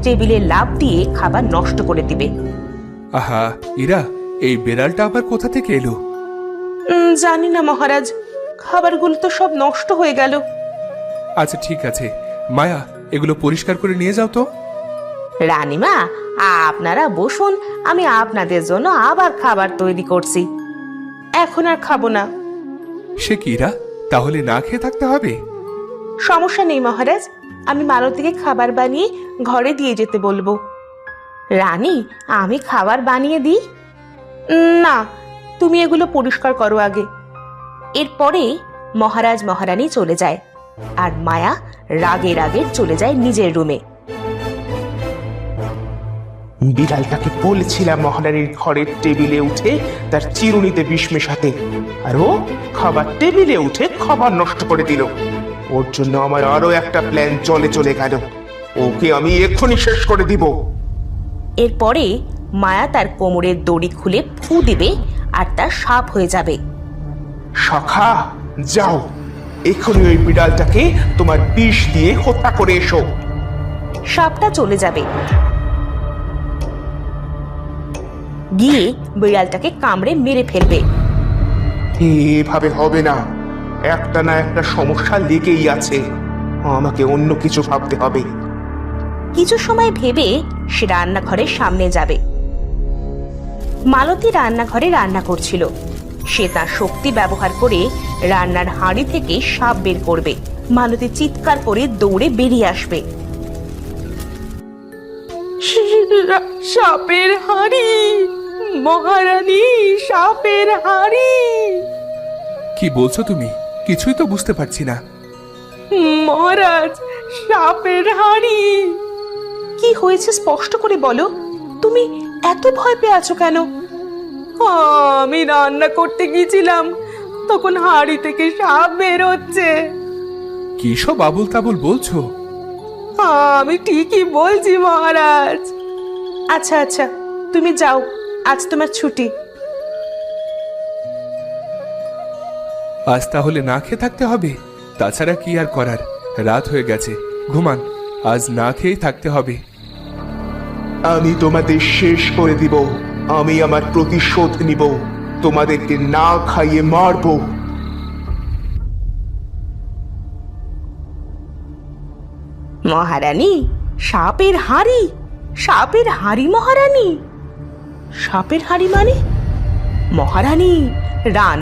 টেবিলে লাফ দিয়ে খাবার নষ্ট করে দিবে। আহা ইরা, এই বেড়ালটা আবার কোথা থেকে এলো? জানি না মহারাজ, খাবারগুলো তো সব নষ্ট হয়ে গেল। আচ্ছা ঠিক আছে, মায়া এগুলো পরিষ্কার করে নিয়ে যাও তো। রানীমা, আপনারা বসুন, আমি আপনাদের জন্য আবার খাবার তৈরি করছি। এখন আর খাবো না। সে কি ইরা, তাহলে না খেয়ে থাকতে হবে? সমস্যা নেই মহারাজ, আমি মালতীকে খাবার বানিয়ে ঘরে দিয়ে যেতে বলবো। রানী, আমি খাবার বানিয়ে দিই? না, তুমি এগুলো পরিষ্কার করো আগে। এরপরে মহারাজ মহারানী চলে যায়, আর মায়া রাগে রাগে চলে যায় নিজের রুমে। বিড়ালটাকে বলেছিলাম মহারানীর ঘরের টেবিলে উঠে তার চিরুনিতে বিষ মেশাতে, আর ও খাবার টেবিলে উঠে খাবার নষ্ট করে দিল। ওর জন্য আমার আরো একটা প্ল্যান চলে গেল। ওকে আমি এক্ষুনি শেষ করে দিব। এরপরে মায়া তার কোমরের দড়ি খুলে ফু দিবে, আর তা সাপ হয়ে যাবে। সখা, যাও এক্ষুনি ওই বিড়ালটাকে তোমার বিষ দিয়ে হত্যা করে এসো। সাপটা চলে যাবে, গিয়ে বিড়ালটাকে কামড়ে মেরে ফেলবে। এভাবে হবে না, একটা না একটা সমস্যা লেগেই আছে। আমাকে অন্য কিছু ভাবতে হবে। কিছু সময় ভেবে সে রান্নাঘরের সামনে যাবে। মালতী রান্নাঘরে রান্না করছিল। সে তার শক্তি ব্যবহার করে রান্নার হাঁড়ি থেকে সাপ বের করবে। মালতী চিৎকার করে দৌড়ে বেরিয়ে আসবে। সাপের হাঁড়ি, মহারানী, সাপের হাঁড়ি। কি বলছো তুমি? কিছুই তো বুঝতে পারছি না। মহারাজ, সাপের হাঁড়ি। কি হয়েছে স্পষ্ট করে বলো, তুমি এত ভয় পেয়ে আছো কেন? আমি রান্না করতে গিয়েছিলাম, তখন হাঁড়ি থেকে সাপ বের হচ্ছে। কি সব আবুল তাবুল বলছো? আমি ঠিকই বলছি মহারাজ। আচ্ছা আচ্ছা, তুমি যাও, আজ তোমার ছুটি। আজ তাহলে না খেয়ে থাকতে হবে, তাছাড়া কি আর করার। রাত হয়ে গেছে, ঘুমান। আজ না খেয়েই থাকতে হবে। আমি তোমাদের শেষ করে দিব। আমি আমার প্রতিশোধ নিব। তোমাদেরকে না খাইয়ে মারবো। মহারানী, সাপের হাঁড়ি, সাপের হাঁড়ি মহারানী। সাপের হাঁড়ি মানে? মহারানী, রান্না